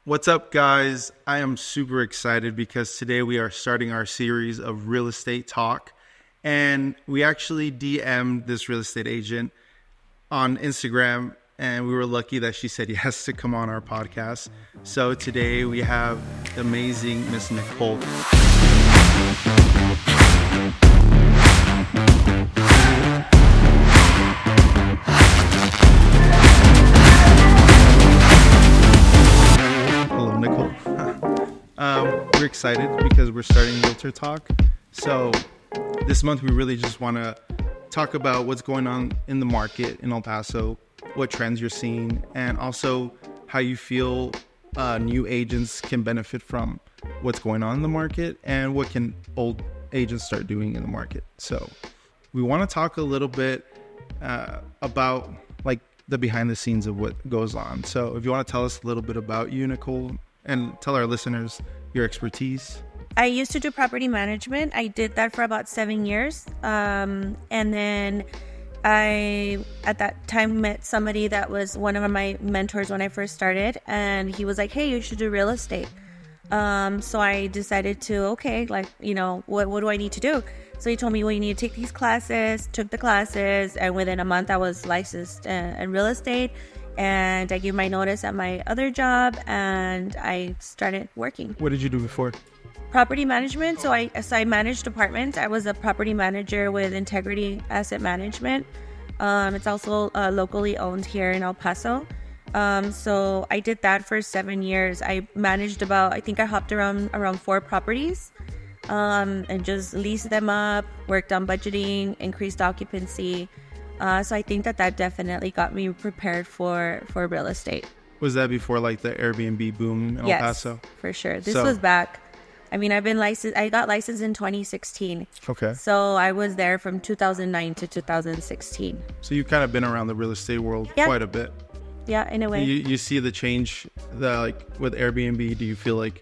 What's up, guys? I am super excited because today we are starting our series of real estate talk. And we actually DM'd this real estate agent on Instagram, and we were lucky that she said yes to come on our podcast. So today we have the amazing Miss Nicole. Hello, Nicole. We're excited because we're starting Realtor Talk. So this month we really just want to talk about what's going on in the market in El Paso, what trends you're seeing, and also how you feel new agents can benefit from what's going on in the market and what can old agents start doing in the market. So we want to talk a little bit about like the behind the scenes of what goes on. So if you want to tell us a little bit about you, Nicole, and tell our listeners your expertise. I used to do property management. I did that for about 7 years. And then I, at that time, met somebody that was one of my mentors when I first started. And he was like, hey, you should do real estate. So I decided to, what do I need to do? So he told me, well, you need to take these classes, took the classes. And within a month, I was licensed in real estate. And I gave my notice at my other job and I started working. What did you do before? Property management. So I managed apartments. I was a property manager with Integrity Asset Management. It's also locally owned here in El Paso. So I did that for 7 years. I managed I hopped around 4 properties and just leased them up, worked on budgeting, increased occupancy. So I think that definitely got me prepared for real estate. Was that before like the Airbnb boom in El Paso? Yes, for sure. This was back. I mean, I've been licensed. I got licensed in 2016. Okay. So I was there from 2009 to 2016. So you've kind of been around the real estate world quite a bit. Yeah, in a way. You see the change that like with Airbnb. Do you feel like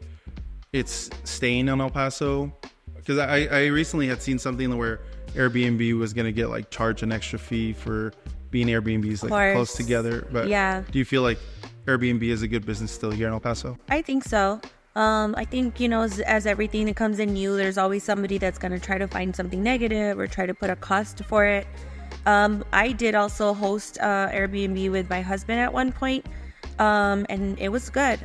it's staying in El Paso? Because I recently had seen something where Airbnb was going to get like charged an extra fee for being Airbnbs like close together. But do you feel like Airbnb is a good business still here in El Paso? I think so. I think, as everything that comes in new, there's always somebody that's going to try to find something negative or try to put a cost for it. I did also host Airbnb with my husband at one point, and it was good.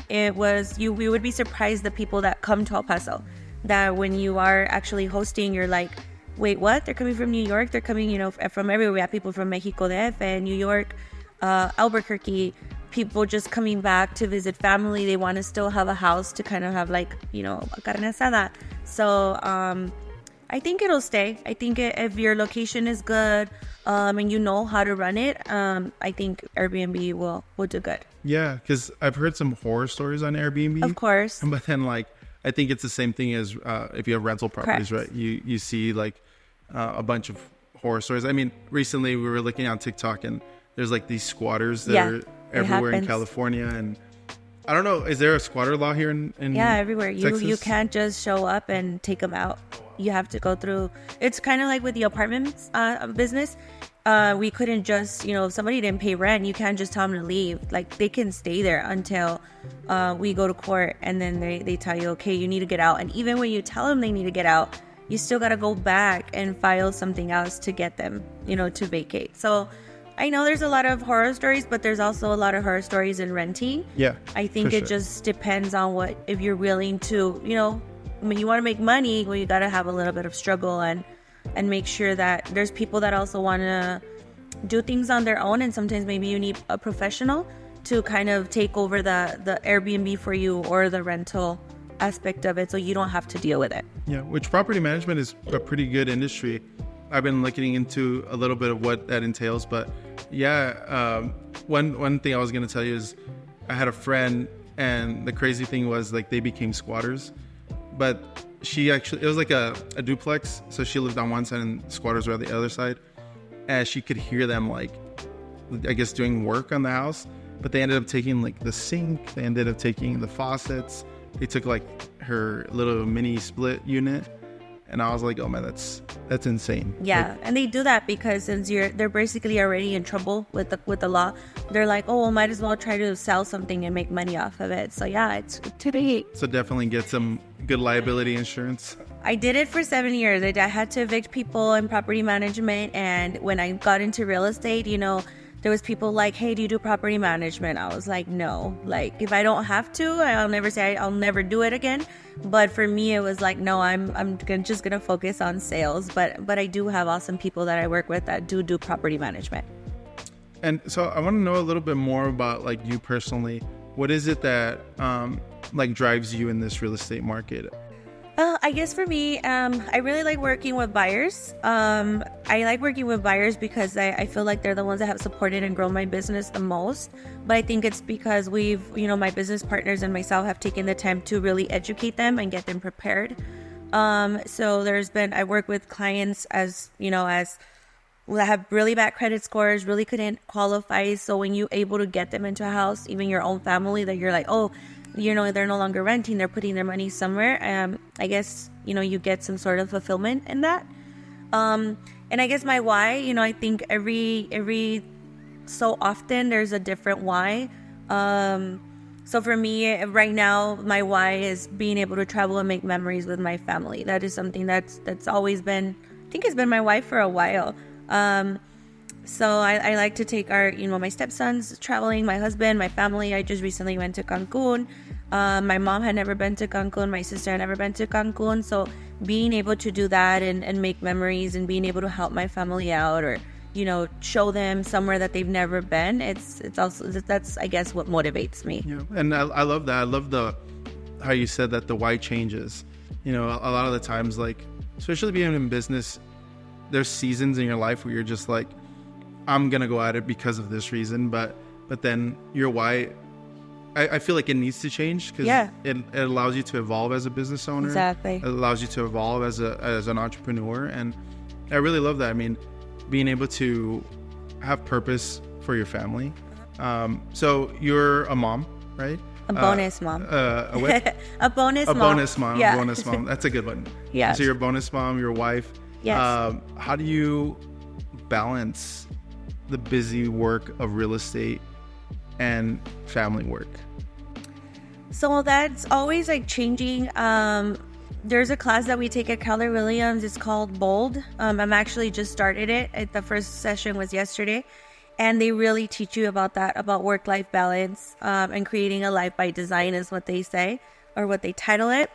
We would be surprised the people that come to El Paso, that when you are actually hosting, you're like, wait, what? They're coming from New York. They're coming, from everywhere. We have people from Mexico, DF, New York, Albuquerque, people just coming back to visit family. They want to still have a house to kind of have a carne asada. So I think it'll stay. I think if your location is good and you know how to run it, I think Airbnb will do good. Yeah, because I've heard some horror stories on Airbnb. Of course. But then I think it's the same thing as if you have rental properties, Correct. right? You see a bunch of horror stories. I mean, recently we were looking on TikTok and there's these squatters that are everywhere in California. And I don't know, is there a squatter law here in everywhere. Texas? You can't just show up and take them out. You have to go through. It's kind of like with the apartments business. We couldn't just, if somebody didn't pay rent, you can't just tell them to leave. They can stay there until we go to court, and then they tell you, okay, you need to get out. And even when you tell them they need to get out, you still got to go back and file something else to get them, to vacate. So I know there's a lot of horror stories, but there's also a lot of horror stories in renting. Yeah, I think it just depends on if you're willing to, when you want to make money, well, you got to have a little bit of struggle and make sure that there's people that also want to do things on their own. And sometimes maybe you need a professional to kind of take over the Airbnb for you or the rental aspect of it, so you don't have to deal with it. Yeah, which property management is a pretty good industry. I've been looking into a little bit of what that entails, but one thing I was going to tell you is I had a friend, and the crazy thing was they became squatters, but it was like a duplex, so she lived on one side and squatters were on the other side, and she could hear them doing work on the house, but they ended up taking the sink, they ended up taking the faucets, they took her little mini split unit, And I was like, oh man, that's insane. Yeah, Like, and they do that because since they're basically already in trouble with the law. They're like, oh, well, might as well try to sell something and make money off of it. So yeah, it's today. so definitely get some good liability insurance. I did it for 7 years. I had to evict people in property management, and when I got into real estate, there was people like, hey, do you do property management? I was like, no. Like, if I don't have to, I'll never say I'll never do it again. But for me, it was like, no, I'm just gonna focus on sales. But I do have awesome people that I work with that do property management. And so I want to know a little bit more about like you personally. What is it that like drives you in this real estate market? I guess for me, I really like working with buyers. I like working with buyers because I feel like they're the ones that have supported and grown my business the most. But I think it's because my business partners and myself have taken the time to really educate them and get them prepared. So I work with clients as that have really bad credit scores, really couldn't qualify. So when you're able to get them into a house, even your own family, that you're like, oh, they're no longer renting, they're putting their money somewhere. I guess, you get some sort of fulfillment in that. And I guess my why, I think every so often there's a different why. So for me right now, my why is being able to travel and make memories with my family. That is something that's always been, I think it's been my why for a while. So I like to take my stepsons traveling, my husband, my family. I just recently went to Cancun. My mom had never been to Cancun. My sister had never been to Cancun. So being able to do that and make memories and being able to help my family out or, show them somewhere that they've never been. That's I guess what motivates me. Yeah. And I love that. I love how you said that the why changes. A lot of the times, like, especially being in business, there's seasons in your life where you're just like, I'm going to go at it because of this reason. But then your why, I feel like it needs to change because it allows you to evolve as a business owner. Exactly. It allows you to evolve as an entrepreneur. And I really love that. I mean, being able to have purpose for your family. So you're a mom, right? A bonus mom. A what? A bonus mom. A bonus mom. Yeah. A bonus mom. That's a good one. Yeah. So you're a bonus mom, your wife. Yes. How do you balance the busy work of real estate and family work? So that's always like changing. There's a class that we take at Keller Williams. It's called Bold. I'm actually just started it. The first session was yesterday. And they really teach you about that, about work-life balance and creating a life by design is what they say or what they title it.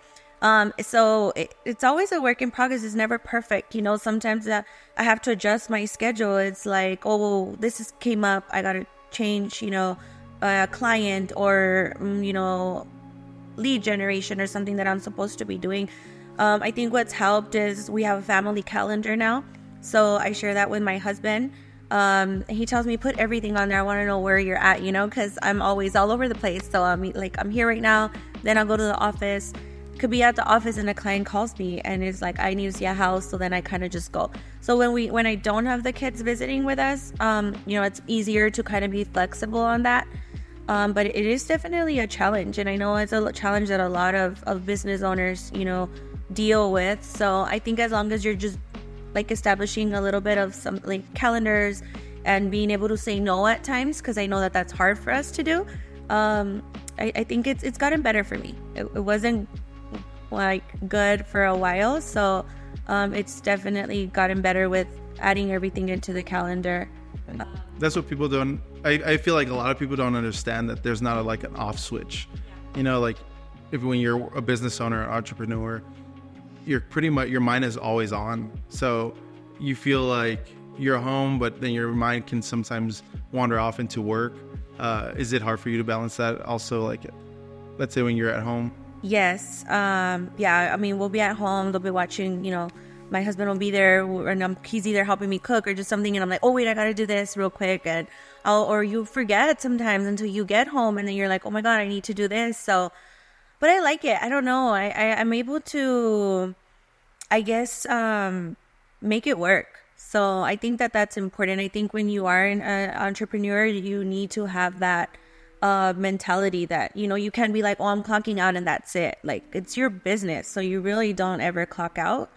So it's always a work in progress. It's never perfect. Sometimes I have to adjust my schedule. It's like, oh, this came up. I got to change, a client or, lead generation or something that I'm supposed to be doing. I think what's helped is we have a family calendar now. So I share that with my husband. He tells me, put everything on there. I want to know where you're at, because I'm always all over the place. So I'm here right now. Then I'll go to the office. Could be at the office and a client calls me and is like, I need to see a house. So then I kind of just go. So when I don't have the kids visiting with us, it's easier to kind of be flexible on that. But it is definitely a challenge. And I know it's a challenge that a lot of business owners, deal with. So I think as long as you're just like establishing a little bit of some like calendars and being able to say no at times, because I know that that's hard for us to do. I think it's gotten better for me. It wasn't like good for a while, so it's definitely gotten better with adding everything into the calendar. That's what people don't. I feel like a lot of people don't understand that there's not an off switch. Like when you're a business owner, entrepreneur, you're pretty much, your mind is always on. So you feel like you're home, but then your mind can sometimes wander off into work. Is it hard for you to balance that? Also, like, let's say when you're at home. Yes. I mean, we'll be at home. They'll be watching, my husband will be there and he's either helping me cook or just something. And I'm like, oh, wait, I got to do this real quick. And or you forget sometimes until you get home. And then you're like, oh my God, I need to do this. So, but I like it. I don't know. I'm able to, I guess, make it work. So I think that's important. I think when you are an entrepreneur, you need to have that mentality that, you can be like, oh, I'm clocking out and that's it. Like, it's your business. So you really don't ever clock out.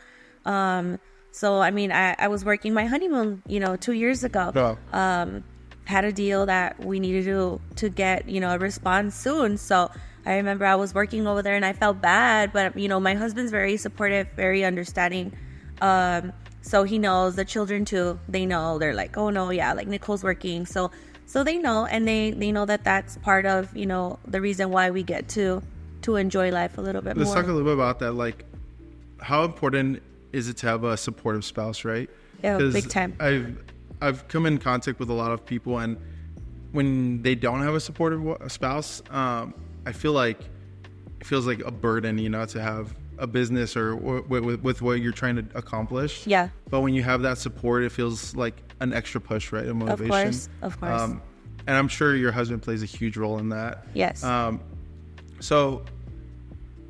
So, I mean, I was working my honeymoon, 2 years ago. Oh. Had a deal that we needed to get, a response soon. So I remember I was working over there and I felt bad, but, my husband's very supportive, very understanding. So he knows, the children too, they know, they're like, oh no, yeah, like Nicole's working. So they know, and they know that that's part of, the reason why we get to enjoy life a little bit more. Let's talk a little bit about that. Like, how important is it to have a supportive spouse, right? Yeah, big time. I've come in contact with a lot of people, and when they don't have a supportive spouse, I feel like it feels like a burden, to have a business or with what you're trying to accomplish. Yeah. But when you have that support, it feels like an extra push, right? A motivation. Of course. And I'm sure your husband plays a huge role in that. Yes. So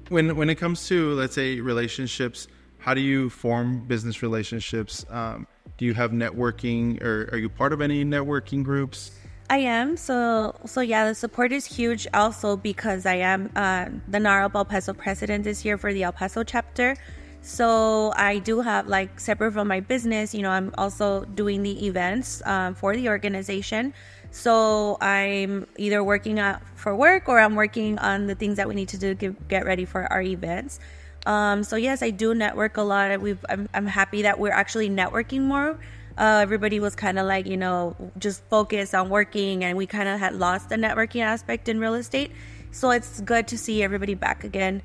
when it comes to, let's say, relationships, how do you form business relationships? Do you have networking, or are you part of any networking groups? I am. So yeah, the support is huge also because I am the NARP El Paso president this year for the El Paso chapter. So I do have, like, separate from my business, I'm also doing the events for the organization. So I'm either working for work, or I'm working on the things that we need to do to get ready for our events. So yes, I do network a lot. I'm happy that we're actually networking more. Everybody was kind of like, just focused on working, and we kind of had lost the networking aspect in real estate. So it's good to see everybody back again.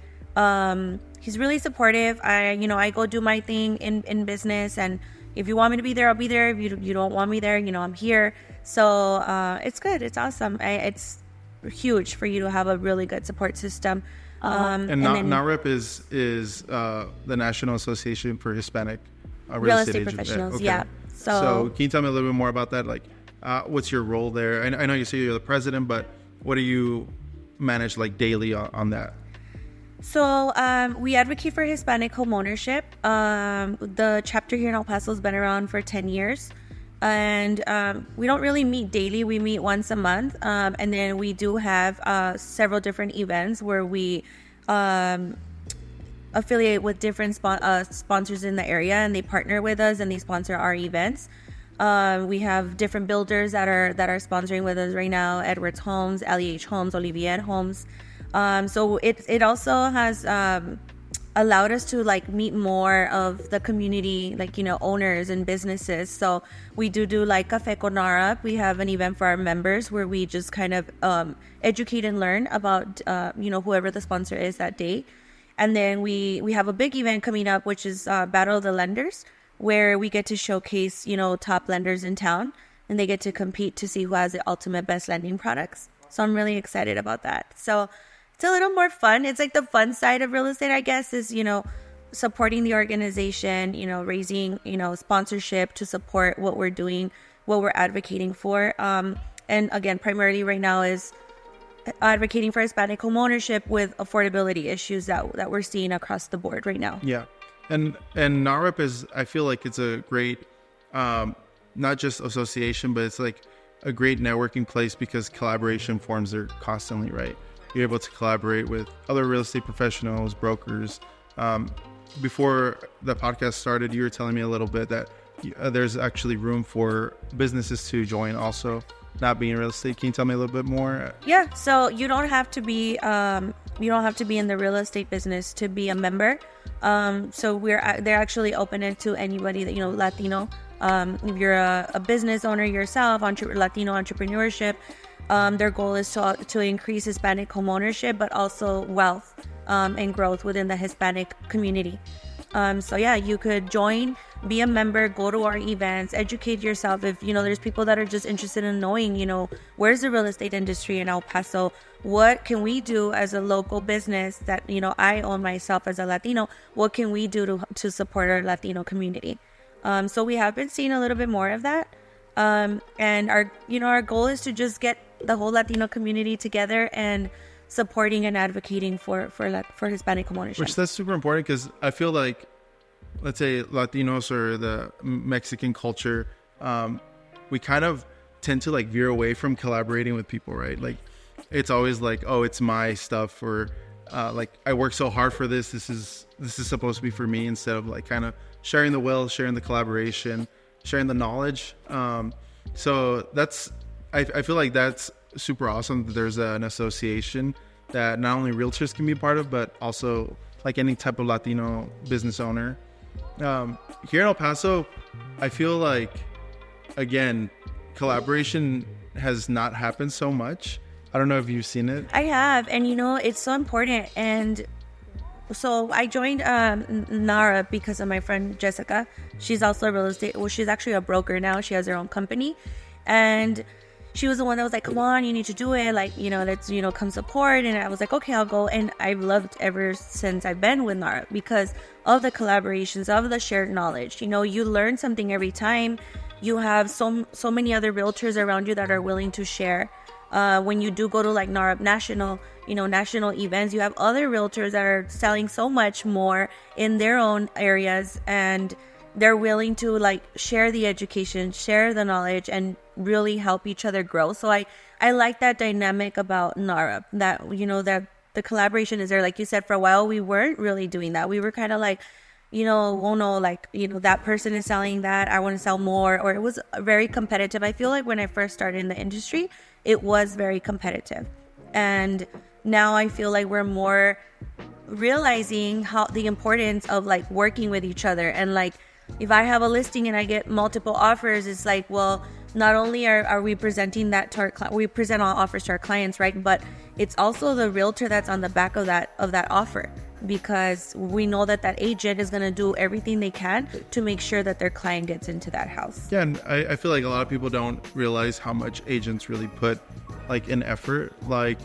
He's really supportive. I go do my thing in business, and if you want me to be there, I'll be there. If you don't want me there, I'm here. So it's good. It's awesome. It's huge for you to have a really good support system. And NAREP is the National Association for Hispanic Real Estate Professionals. Okay. Yeah. So can you tell me a little bit more about that? Like, what's your role there? I know you say you're the president, but what do you manage, like, daily on that? So we advocate for Hispanic home ownership. The chapter here in El Paso has been around for 10 years. And we don't really meet daily. We meet once a month. And then we do have several different events where we affiliate with different sponsors in the area, and they partner with us and they sponsor our events. We have different builders that are sponsoring with us right now: Edwards Homes, LEH Homes, Olivier Homes. So it also has allowed us to, like, meet more of the community, like, owners and businesses. So we do like Café con NAREP. We have an event for our members where we just kind of educate and learn about whoever the sponsor is that day. And then we have a big event coming up, which is Battle of the Lenders, where we get to showcase, top lenders in town, and they get to compete to see who has the ultimate best lending products. So I'm really excited about that. So it's a little more fun. It's like the fun side of real estate, I guess, is, supporting the organization, raising, sponsorship to support what we're doing, what we're advocating for. And again, primarily right now is advocating for Hispanic home ownership with affordability issues that we're seeing across the board right now. Yeah. And NAREP is, I feel like it's a great, not just association, but it's like a great networking place because collaboration forms there constantly, right? You're able to collaborate with other real estate professionals, brokers. Before the podcast started, you were telling me a little bit that there's actually room for businesses to join also, not being real estate. Can you tell me a little bit more? Yeah, so you don't have to be in the real estate business to be a member. So they're actually open it to anybody that, Latino. If you're a business owner yourself, Latino entrepreneurship, their goal is to increase Hispanic home ownership, but also wealth and growth within the Hispanic community. So yeah, you could join, be a member, go to our events, educate yourself. If, there's people that are just interested in knowing, where's the real estate industry in El Paso? What can we do as a local business that, I own myself as a Latino? What can we do to support our Latino community? So we have been seeing a little bit more of that. And our goal is to just get the whole Latino community together and supporting and advocating for Hispanic homeownership. Which that's super important because I feel like, let's say Latinos or the Mexican culture, we kind of tend to veer away from collaborating with people, right? Like it's always like, oh, it's my stuff, or like I worked so hard for this. This is supposed to be for me, instead of like kind of sharing the wealth, sharing the collaboration, sharing the knowledge. So I feel like that's super awesome that there's an association that not only realtors can be part of, but also like any type of Latino business owner. Here in El Paso, I feel like, again, collaboration has not happened so much. I don't know if you've seen it. I have, and it's so important. And so I joined NARA because of my friend Jessica. She's also a real estate, well, she's actually a broker now. She has her own company, and she was the one that was like, come on, you need to do it. Like, let's, come support. And I was like, okay, I'll go. And I've loved ever since I've been with NARA because of the collaborations, of the shared knowledge. You learn something every time. You have so many other realtors around you that are willing to share. When you do go to like NARA national events, you have other realtors that are selling so much more in their own areas, and they're willing to like share the education, share the knowledge, and really help each other grow. So I like that dynamic about NARA, that, that the collaboration is there. Like you said, for a while, we weren't really doing that. We were kind of like, oh no, like, that person is selling that, I want to sell more. Or it was very competitive. I feel like when I first started in the industry, it was very competitive. And now I feel like we're more realizing how the importance of like working with each other. And like, if I have a listing and I get multiple offers, it's like, well, not only are we presenting that to our we present all offers to our clients, right? But it's also the realtor that's on the back of that offer, because we know that agent is going to do everything they can to make sure that their client gets into that house. Yeah, and I feel like a lot of people don't realize how much agents really put like in effort. Like,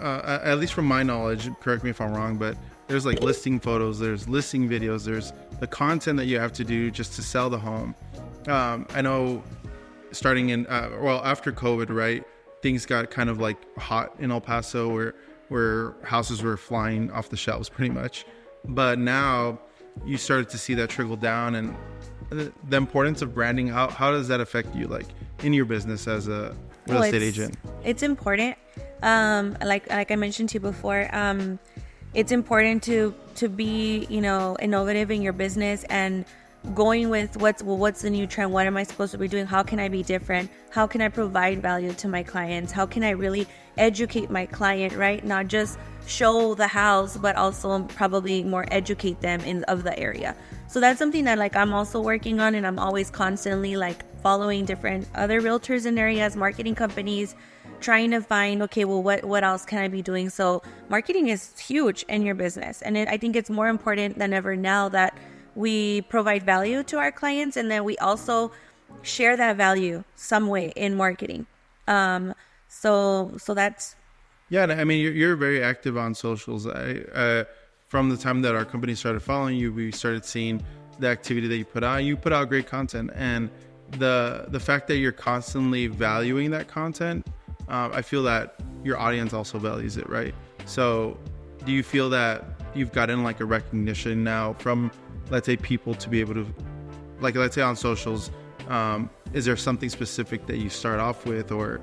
at least from my knowledge, correct me if I'm wrong, but there's like listing photos, there's listing videos, there's the content that you have to do just to sell the home. I know starting in, after COVID, right, things got kind of like hot in El Paso where houses were flying off the shelves pretty much. But now you started to see that trickle down, and the importance of branding. How does that affect you, like in your business as a real estate agent? It's important. Like I mentioned to you before, it's important to be, innovative in your business and going with what's the new trend. What am I supposed to be doing? How can I be different? How can I provide value to my clients? How can I really educate my client, right? Not just show the house, but also probably more educate them of the area. So that's something that like I'm also working on, and I'm always constantly like following different other realtors in areas, marketing companies, trying to find, okay, well, what else can I be doing? So marketing is huge in your business. And I think it's more important than ever now that we provide value to our clients, and then we also share that value some way in marketing. So that's... Yeah, I mean, you're very active on socials. From the time that our company started following you, we started seeing the activity that you put out. You put out great content, and the fact that you're constantly valuing that content, I feel that your audience also values it, right? So do you feel that you've gotten like a recognition now from, let's say, people to be able to, like, let's say on socials, is there something specific that you start off with, or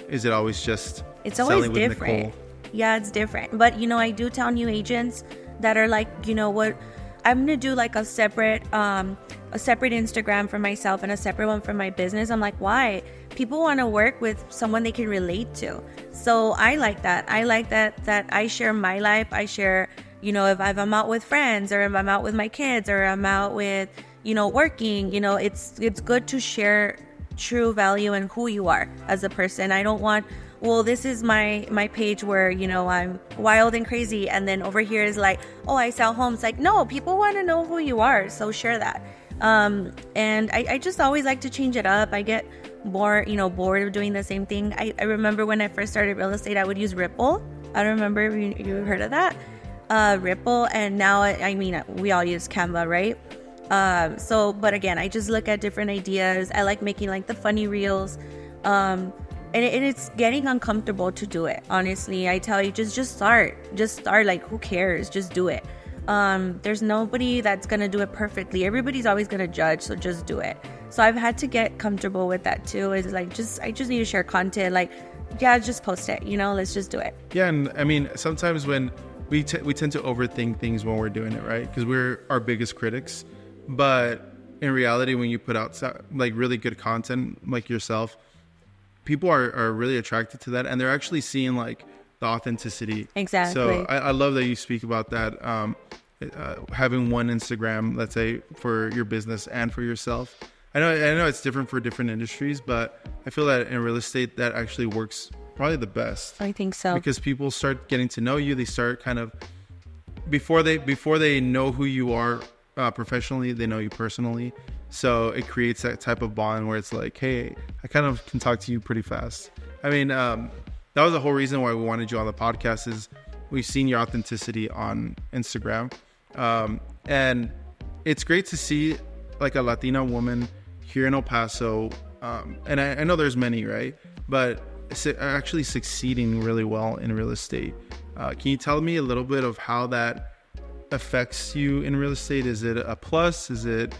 is it always just it's always selling with different? Nicole? Yeah, it's different. But, I do tell new agents that are like, what, I'm going to do like a separate Instagram for myself and a separate one for my business. I'm like, why? People want to work with someone they can relate to. So I like that. I like that I share my life. I share, if I'm out with friends, or if I'm out with my kids, or I'm out with, working, it's good to share true value and who you are as a person. I don't want, well, this is my page where, I'm wild and crazy, and then over here is like, oh, I sell homes. Like, no, people want to know who you are, so share that. And I just always like to change it up. I get bored of doing the same thing. I remember when I first started real estate, I would use Ripple. I don't remember if you heard of that. Ripple, and now we all use Canva, right? But again, I just look at different ideas. I like making like the funny reels, and it's getting uncomfortable to do it. Honestly, I tell you, just start. Like, who cares? Just do it. There's nobody that's gonna do it perfectly. Everybody's always gonna judge, so just do it. So I've had to get comfortable with that too. It's like I just need to share content. Like, yeah, just post it, let's just do it. Yeah. And I mean, sometimes when we tend to overthink things when we're doing it, right? Because we're our biggest critics. But in reality, when you put out like really good content like yourself, people are really attracted to that, and they're actually seeing like the authenticity. Exactly. So I love that you speak about that. Having one Instagram, let's say, for your business and for yourself. I know it's different for different industries, but I feel that in real estate that actually works probably the best. I think so. Because people start getting to know you. They start kind of before they know who you are professionally, they know you personally. So it creates that type of bond where it's like, hey, I kind of can talk to you pretty fast. I mean, that was the whole reason why we wanted you on the podcast is we've seen your authenticity on Instagram. And it's great to see like a Latina woman here in El Paso. And I know there's many, right? But actually succeeding really well in real estate. Can you tell me a little bit of how that affects you in real estate? Is it a plus? Is it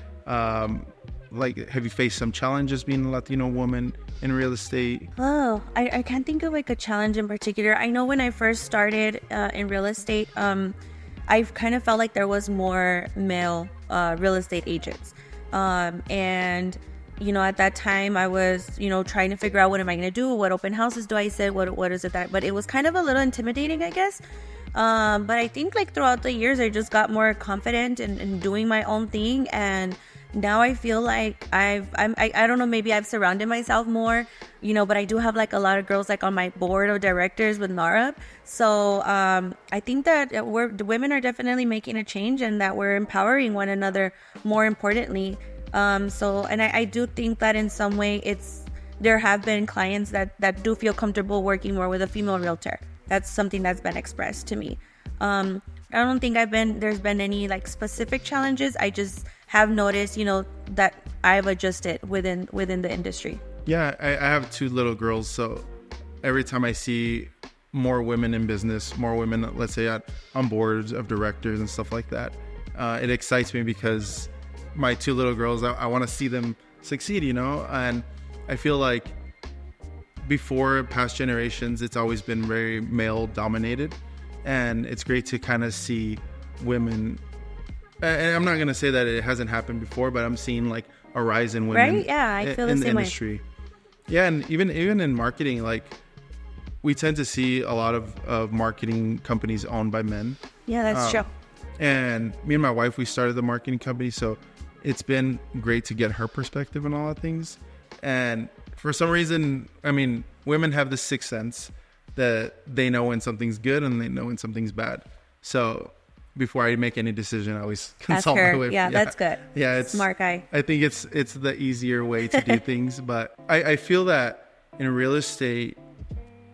like, have you faced some challenges being a Latino woman in real estate? Oh, I can't think of like a challenge in particular. I know when I first started in real estate, I kind of felt like there was more male real estate agents. And at that time I was, trying to figure out what am I going to do? What open houses do I sit? What is it that, but it was kind of a little intimidating, I guess. But I think like throughout the years, I just got more confident in doing my own thing. And now I feel like I don't know, maybe I've surrounded myself more, but I do have like a lot of girls like on my board of directors with NARA. So I think that the women are definitely making a change and that we're empowering one another more importantly. And I do think that in some way there have been clients that do feel comfortable working more with a female realtor. That's something that's been expressed to me. I don't think there's been any like specific challenges. I just have noticed, that I've adjusted within the industry. Yeah, I have 2 little girls. So every time I see more women in business, more women, let's say on boards of directors and stuff like that, it excites me because my 2 little girls, I want to see them succeed, and I feel like before past generations, it's always been very male dominated, and it's great to kind of see women. And I'm not going to say that it hasn't happened before, but I'm seeing like a rise in women. Right? Yeah, I feel in the the same industry. Yeah, and even in marketing, like we tend to see a lot of marketing companies owned by men. Yeah, that's true. And me and my wife, we started the marketing company, so it's been great to get her perspective on all of things. And for some reason, I mean, women have this sixth sense that they know when something's good and they know when something's bad. So before I make any decision, I always consult my wife. Yeah, that's good. Yeah, it's smart guy. I think it's the easier way to do things. But I feel that in real estate,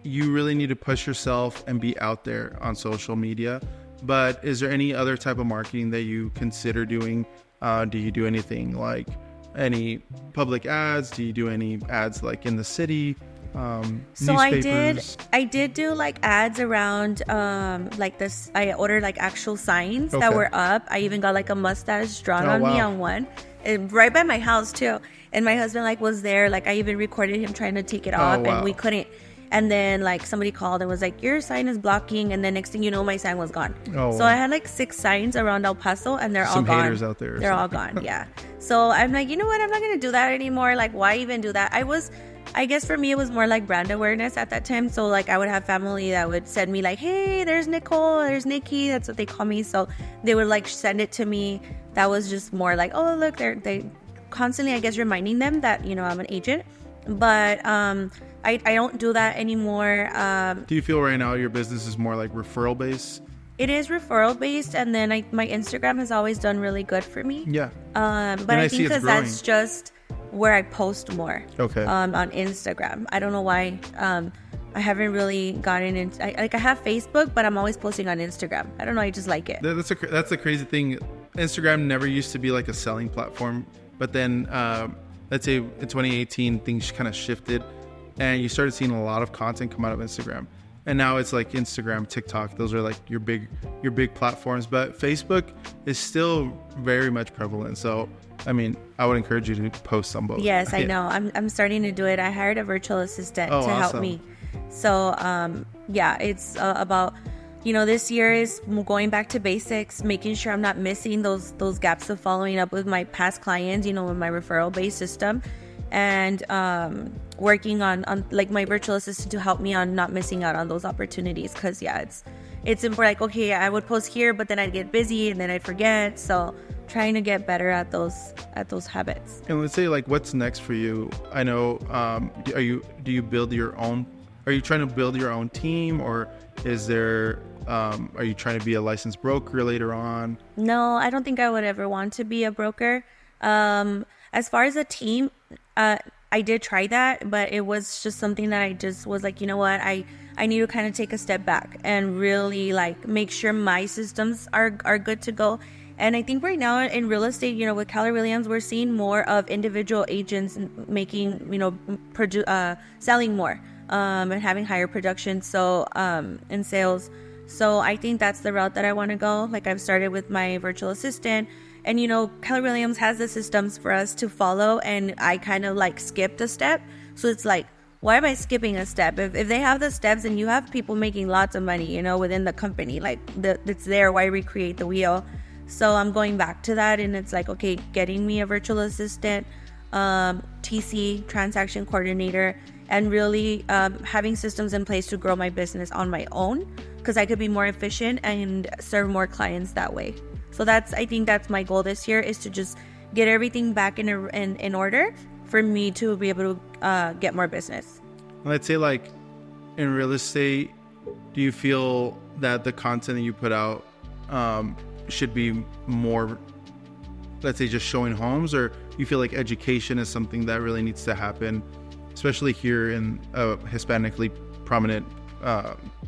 you really need to push yourself and be out there on social media. But is there any other type of marketing that you consider doing? Do you do anything like any public ads? Do you do any ads like in the city? So newspapers? I did do like ads around like this. I ordered like actual signs that were up. I even got like a mustache drawn on me on one, and right by my house too. And my husband like was there. Like I even recorded him trying to take it off, and we couldn't. And then like somebody called and was like, your sign is blocking. And then next thing you know, my sign was gone. So I had like 6 signs around El Paso and they're all gone. Some haters out there. They're all gone. Yeah. So I'm like, you know what? I'm not going to do that anymore. Like, why even do that? I guess for me, it was more like brand awareness at that time. So like I would have family that would send me like, hey, there's Nicole, there's Nikki. That's what they call me. So they would like send it to me. That was just more like, oh, look, they constantly, I guess, reminding them that, I'm an agent. But I don't do that anymore. Do you feel right now your business is more like referral based? It is referral based, and then my Instagram has always done really good for me. Yeah. But I think because that's just where I post more. Okay. On Instagram, I don't know why. I haven't really gotten into. I have Facebook, but I'm always posting on Instagram. I don't know. I just like it. That's the crazy thing. Instagram never used to be like a selling platform, but then let's say in 2018 things kind of shifted. And you started seeing a lot of content come out of Instagram. And now it's like Instagram, TikTok. Those are like your big platforms. But Facebook is still very much prevalent. So, I mean, I would encourage you to post on both. Yes, I know. I'm starting to do it. I hired a virtual assistant to help me. So yeah, it's about, this year is going back to basics, making sure I'm not missing those gaps of following up with my past clients, with my referral based system, and working on like my virtual assistant to help me on not missing out on those opportunities. Because it's important. Like, okay, I would post here, but then I'd get busy and then I'd forget. So trying to get better at those habits. And let's say, like, what's next for you? I know, do you build your own? Are you trying to build your own team, or is there? Are you trying to be a licensed broker later on? No, I don't think I would ever want to be a broker. As far as a team, I did try that, but it was just something that I just was like, you know what, I need to kind of take a step back and really like make sure my systems are good to go. And I think right now in real estate, with Keller Williams, we're seeing more of individual agents making, selling more and having higher production. So in sales. So I think that's the route that I want to go. Like, I've started with my virtual assistant, and Keller Williams has the systems for us to follow, and I kind of like skipped a step. So it's like, why am I skipping a step? If they have the steps and you have people making lots of money, within the company, like it's there, why recreate the wheel? So I'm going back to that, and it's like, okay, getting me a virtual assistant, TC, transaction coordinator, and really having systems in place to grow my business on my own, because I could be more efficient and serve more clients that way. So I think that's my goal this year, is to just get everything back in order for me to be able to get more business. Let's say, like, in real estate, do you feel that the content that you put out should be more, let's say, just showing homes, or you feel like education is something that really needs to happen, especially here in a Hispanically prominent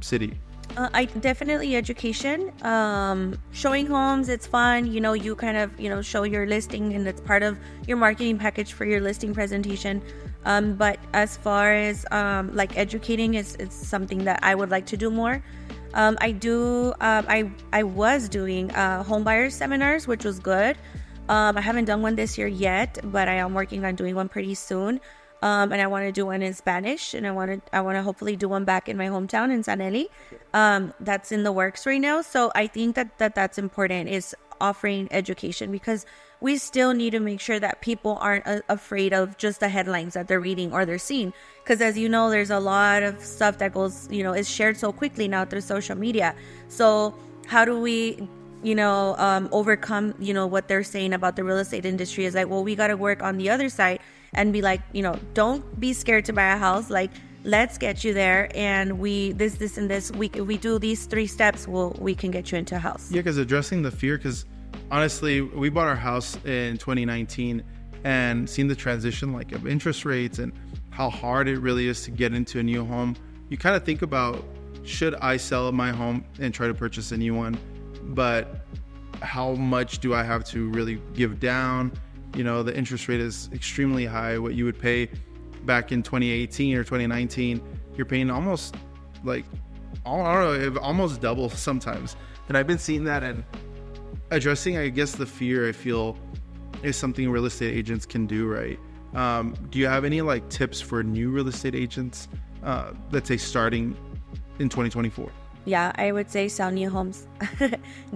city? I definitely education. Showing homes, it's fun. You kind of, show your listing, and it's part of your marketing package for your listing presentation. But as far as like educating, it's something that I would like to do more. I was doing home buyer seminars, which was good. I haven't done one this year yet, but I am working on doing one pretty soon. And I want to do one in Spanish, and I want to hopefully do one back in my hometown in San Eli. That's in the works right now. So I think that's important, is offering education, because we still need to make sure that people aren't afraid of just the headlines that they're reading or they're seeing. Because as you know, there's a lot of stuff that goes, is shared so quickly now through social media. So how do we overcome, what they're saying about the real estate industry? Is like, well, we got to work on the other side and be like, don't be scared to buy a house. Like, let's get you there. And this and this, we do these 3 steps, we can get you into a house. Yeah, because addressing the fear, because honestly, we bought our house in 2019, and seeing the transition, like, of interest rates and how hard it really is to get into a new home. You kind of think about, should I sell my home and try to purchase a new one? But how much do I have to really give down? The interest rate is extremely high. What you would pay back in 2018 or 2019, you're paying almost like, I don't know, almost double sometimes. And I've been seeing that, and addressing, I guess, the fear, I feel, is something real estate agents can do, right? Do you have any like tips for new real estate agents, let's say starting in 2024? Yeah, I would say sell new homes.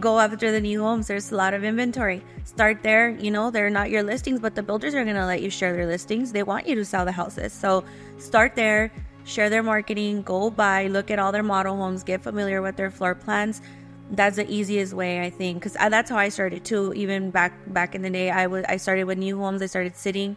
Go after the new homes. There's a lot of inventory. Start there. They're not your listings, but the builders are going to let you share their listings. They want you to sell the houses. So start there, share their marketing, go buy, look at all their model homes, get familiar with their floor plans. That's the easiest way, I think, because that's how I started too. Even back in the day, I started with new homes. I started sitting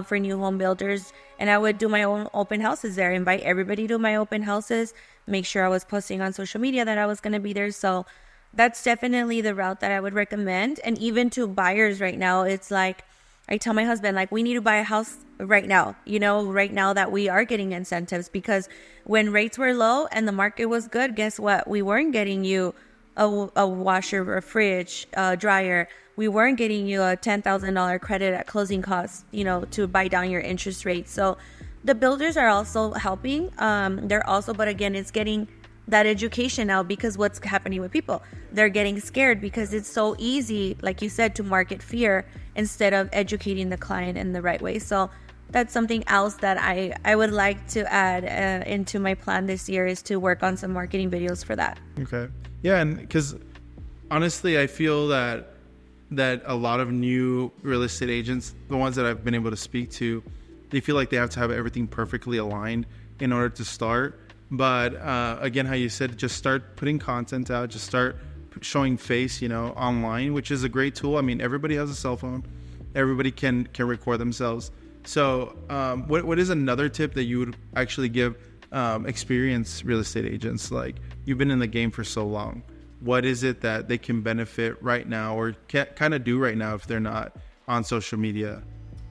for new home builders, and I would do my own open houses there, invite everybody to my open houses, make sure I was posting on social media that I was going to be there. So that's definitely the route that I would recommend. And even to buyers right now, it's like, I tell my husband, like, we need to buy a house right now, right now that we are getting incentives, because when rates were low and the market was good, guess what? We weren't getting you a washer, a fridge, a dryer. We weren't getting you a $10,000 credit at closing costs, to buy down your interest rate. So the builders are also helping. But again, it's getting that education now, because what's happening with people, they're getting scared because it's so easy, like you said, to market fear instead of educating the client in the right way. So that's something else that I would like to add into my plan this year, is to work on some marketing videos for that. Okay. Yeah, and because honestly, I feel that a lot of new real estate agents, the ones that I've been able to speak to, they feel like they have to have everything perfectly aligned in order to start. But again, how you said, just start putting content out, just start showing face, online, which is a great tool. I mean, everybody has a cell phone. Everybody can record themselves. So what is another tip that you would actually give experienced real estate agents? Like, you've been in the game for so long. What is it that they can benefit right now, or can kind of do right now if they're not on social media?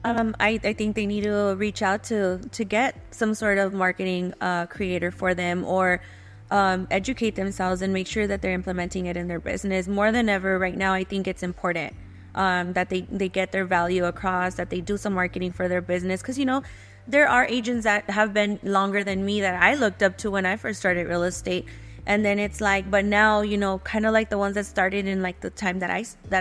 I think they need to reach out to get some sort of marketing creator for them, or educate themselves and make sure that they're implementing it in their business. More than ever right now, I think it's important that they get their value across, that they do some marketing for their business. Because, there are agents that have been longer than me that I looked up to when I first started real estate. And then it's like, but now, kind of like the ones that started in like the time that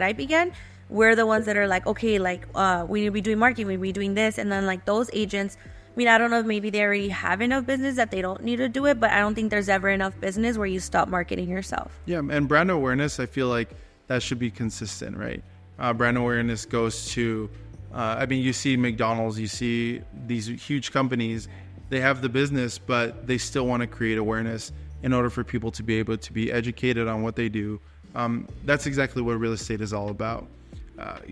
I began, we're the ones that are like, okay, like we need to be doing marketing, we need to be doing this. And then like those agents, I mean, I don't know if maybe they already have enough business that they don't need to do it, but I don't think there's ever enough business where you stop marketing yourself. Yeah, and brand awareness, I feel like that should be consistent, right? Brand awareness goes to, you see McDonald's, you see these huge companies, they have the business, but they still want to create awareness in order for people to be able to be educated on what they do. That's exactly what real estate is all about.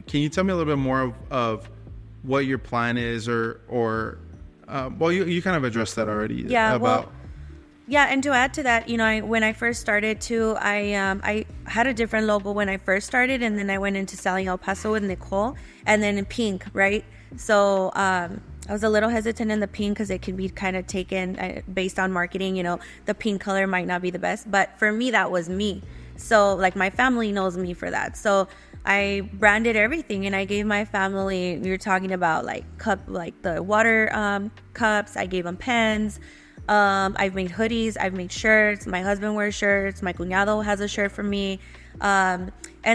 Can you tell me a little bit more of what your plan is, or you kind of addressed that already. Yeah, and to add to that, when I first started too, I had a different logo when I first started, and then I went into selling El Paso with Nicole, and then in pink, right? So I was a little hesitant in the pink because it can be kind of taken based on marketing. The pink color might not be the best, but for me, that was me. So like my family knows me for that. So I branded everything, and I gave my family, we were talking about like the water cups. I gave them pens. I've made hoodies. I've made shirts. My husband wears shirts. My cuñado has a shirt for me. And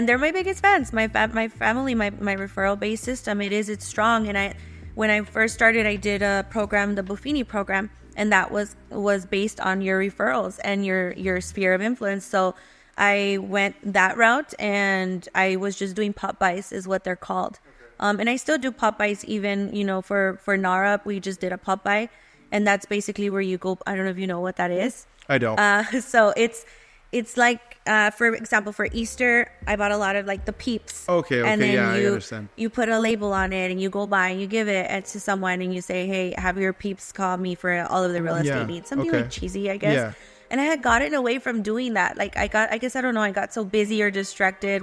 they're my biggest fans. My family, my referral-based system, it's strong. And when I first started, I did a program, the Buffini program, and that was based on your referrals and your sphere of influence. So I went that route, and I was just doing pop buys, is what they're called. And I still do pop buys, even, for NARA, we just did a pop buy, and that's basically where you go. I don't know if you know what that is. I don't. So it's like, for example, for Easter, I bought a lot of like the Peeps. Okay, and then yeah, I understand. You put a label on it, and you go by and you give it to someone, and you say, hey, have your Peeps call me for all of the real estate needs. Something like cheesy, I guess. Yeah. And I had gotten away from doing that. Like I got so busy or distracted.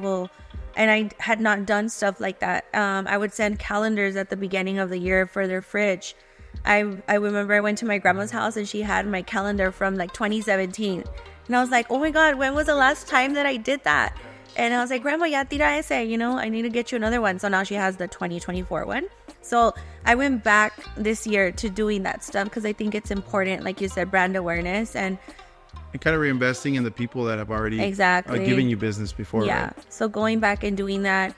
And I had not done stuff like that. I would send calendars at the beginning of the year for their fridge. I remember I went to my grandma's house, and she had my calendar from like 2017. And I was like, oh my God, when was the last time that I did that? And I was like, Grandma, ya tira ese, I need to get you another one. So now she has the 2024 one. So I went back this year to doing that stuff because I think it's important, like you said, brand awareness and kind of reinvesting in the people that have already given you business before. Yeah. Right? So going back and doing that.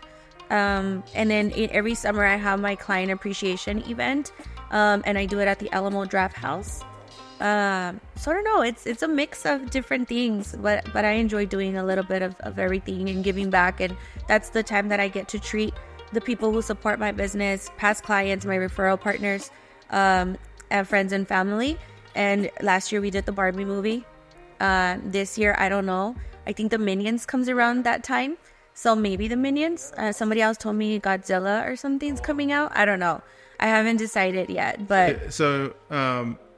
And then every summer I have my client appreciation event. And I do it at the Alamo Draft House. So I don't know. It's a mix of different things, but I enjoy doing a little bit of everything and giving back. And that's the time that I get to treat the people who support my business, past clients, my referral partners, and friends and family. And last year we did the Barbie movie. This year, I don't know. I think the Minions comes around that time. So maybe the Minions. Somebody else told me Godzilla or something's coming out. I don't know. I haven't decided yet, but... So,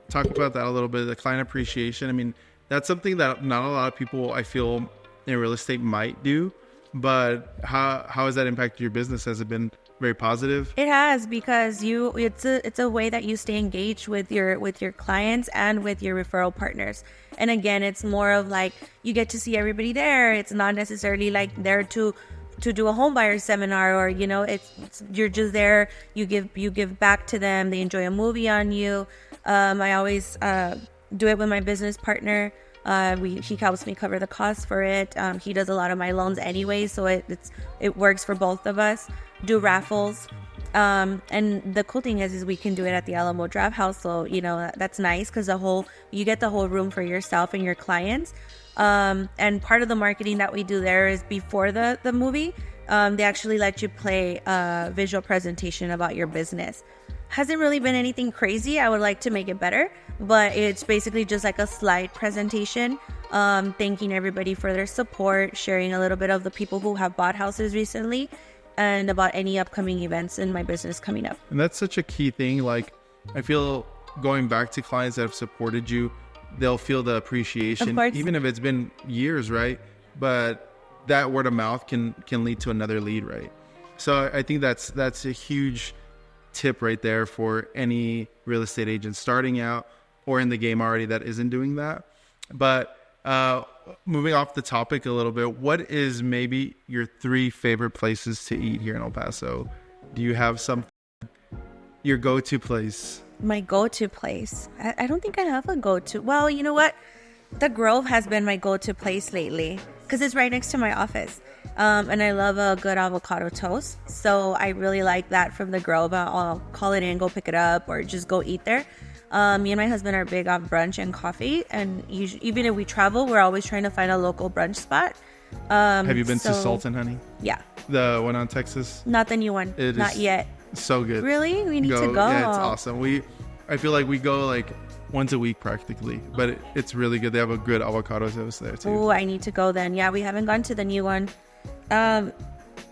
talk about that a little bit, the client appreciation. I mean, that's something that not a lot of people, I feel, in real estate might do. But how has that impacted your business? Has it been very positive? It has, because it's a way that you stay engaged with your clients and with your referral partners. And again, it's more of like you get to see everybody there. It's not necessarily like there to do a home buyer seminar, or it's you're just there. You give back to them. They enjoy a movie on you. I always do it with my business partner. He helps me cover the costs for it. He does a lot of my loans anyway, so it works for both of us. Do raffles. And the cool thing is we can do it at the Alamo Draft House. So, that's nice because you get the whole room for yourself and your clients. And part of the marketing that we do there is before the movie, they actually let you play a visual presentation about your business. Hasn't really been anything crazy. I would like to make it better, but it's basically just like a slide presentation, thanking everybody for their support, sharing a little bit of the people who have bought houses recently, and about any upcoming events in my business coming up. And that's such a key thing. Like, I feel going back to clients that have supported you, they'll feel the appreciation, even if it's been years, right? But that word of mouth can lead to another lead, right? So I think that's a huge tip right there for any real estate agent starting out or in the game already that isn't doing that. But moving off the topic a little bit, what is maybe your 3 favorite places to eat here in El Paso? Do you have your go-to place? My go-to place? I don't think I have a go-to. Well, you know what? The Grove has been my go-to place lately because it's right next to my office. And I love a good avocado toast. So I really like that from the Grove. I'll call it in, go pick it up, or just go eat there. Me and my husband are big on brunch and coffee. And even if we travel, we're always trying to find a local brunch spot. Have you been to Salt and Honey? Yeah. The one on Texas? Not the new one. Not yet. So good. Really? We need to go. Yeah, it's awesome. I feel like we go like once a week practically, but it's really good. They have a good avocado toast there too. Oh, I need to go then. Yeah, we haven't gone to the new one.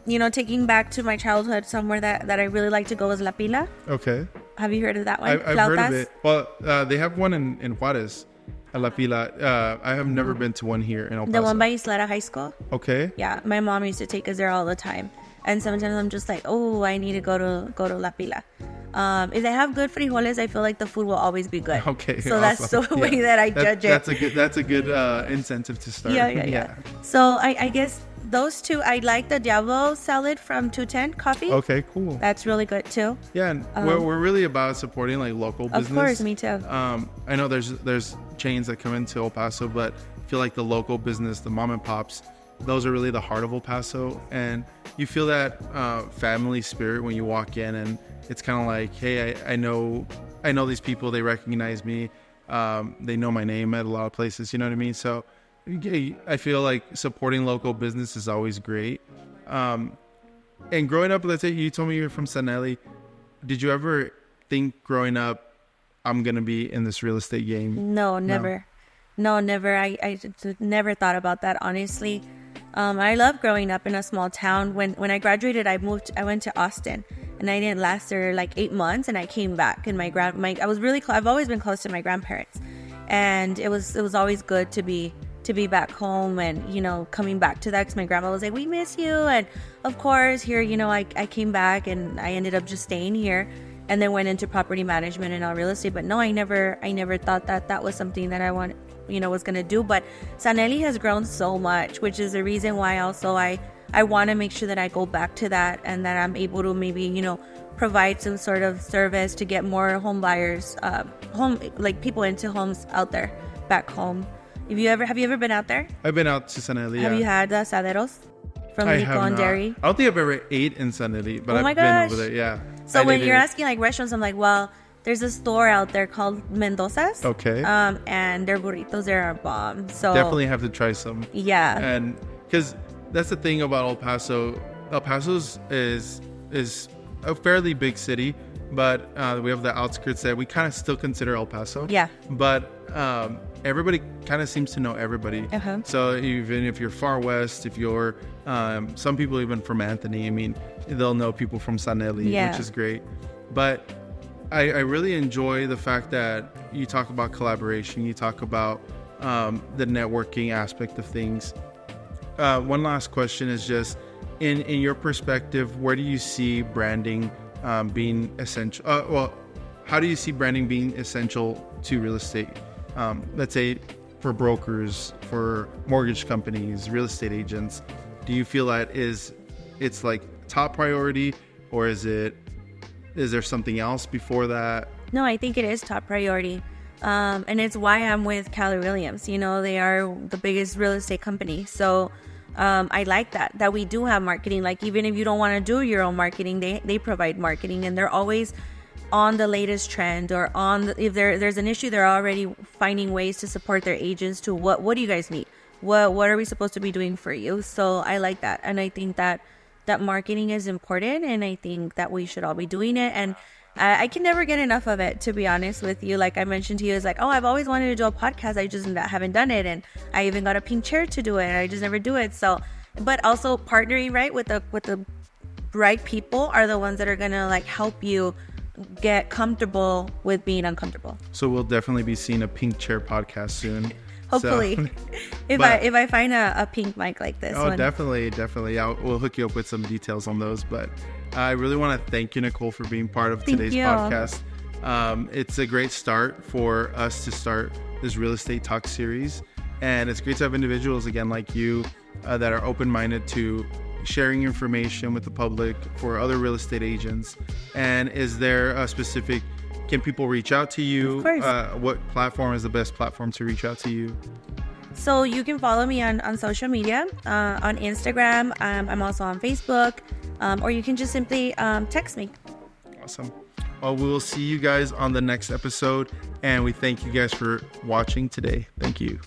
Taking back to my childhood, somewhere that I really like to go is La Pila. Okay. Have you heard of that one? I've heard of it. Well, they have one in Juarez, at La Pila. I have never been to one here in El Paso. The one by Isleta High School. Okay. Yeah, my mom used to take us there all the time. And sometimes I'm just like, oh, I need to go to La Pila. If they have good frijoles, I feel like the food will always be good. Okay, so awesome. That's the way that I judge it. That's a good incentive to start. Yeah. So I guess those two. I like the Diablo salad from 210 Coffee. Okay, cool. That's really good too. Yeah, and we're really about supporting like local business. Of course, me too. I know there's chains that come into El Paso, but I feel like the local business, the mom and pops, those are really the heart of El Paso, and you feel that family spirit when you walk in, and it's kind of like, hey, I know these people, they recognize me, they know my name at a lot of places, you know what I mean? So I feel like supporting local business is always great. And growing up, let's say you told me you're from Sanelli. Did you ever think growing up, I'm gonna be in this real estate game? No, never. No, never. I never thought about that, honestly. I love growing up in a small town. When I graduated, I went to Austin, and I didn't last there like 8 months, and I came back. And I was really I've always been close to my grandparents, and it was always good to be back home, and coming back to that, because my grandma was like, we miss you. And of course here, I came back, and I ended up just staying here, and then went into property management and all real estate. But no, I never thought that was something that I was going to do. But Sanelli has grown so much, which is the reason why also I want to make sure that I go back to that, and that I'm able to maybe, provide some sort of service to get more home buyers, people into homes out there back home. Have you ever been out there? I've been out to Sanelli. Have you had asaderos from Nicole and Dairy? I don't think I've ever ate in Sanelli, but I've been over there. Yeah. So when you're asking like restaurants, I'm like, well, there's a store out there called Mendoza's. Okay. And their burritos there are bomb. So definitely have to try some. Yeah. And because that's the thing about El Paso. El Paso is a fairly big city, but we have the outskirts that we kind of still consider El Paso. Yeah. But everybody kind of seems to know everybody. Uh-huh. So even if you're far west, if you're some people even from Anthony, I mean, they'll know people from Sanelli, which is great. But I really enjoy the fact that you talk about collaboration, you talk about the networking aspect of things. One last question is just, in your perspective, where do you see branding being essential? How do you see branding being essential to real estate? Let's say for brokers, for mortgage companies, real estate agents. Do you feel that it's like top priority, or is there something else before that? No, I think it is top priority. And it's why I'm with Keller Williams. They are the biggest real estate company. So I like that we do have marketing. Like, even if you don't want to do your own marketing, they provide marketing, and they're always on the latest trend, or if there's an issue, they're already finding ways to support their agents to what do you guys need? What are we supposed to be doing for you? So I like that. And I think that marketing is important, and I think that we should all be doing it. And I can never get enough of it, to be honest with you. Like I mentioned to you, it's like, oh, I've always wanted to do a podcast. I just haven't done it. And I even got a pink chair to do it, and I just never do it. So, but also partnering right with the right people are the ones that are going to like help you get comfortable with being uncomfortable. So we'll definitely be seeing a pink chair podcast soon. Hopefully, So, if I find a pink mic like this one. Definitely. We'll hook you up with some details on those. But I really want to thank you, Nicole, for being part of today's podcast. It's a great start for us to start this real estate talk series, and it's great to have individuals again like you that are open-minded to sharing information with the public for other real estate agents. And is there a specific, can people reach out to you? Of course. What platform is the best platform to reach out to you? So you can follow me on social media, on Instagram. I'm also on Facebook, or you can just simply text me. Awesome. Well, we will see you guys on the next episode, and we thank you guys for watching today. Thank you.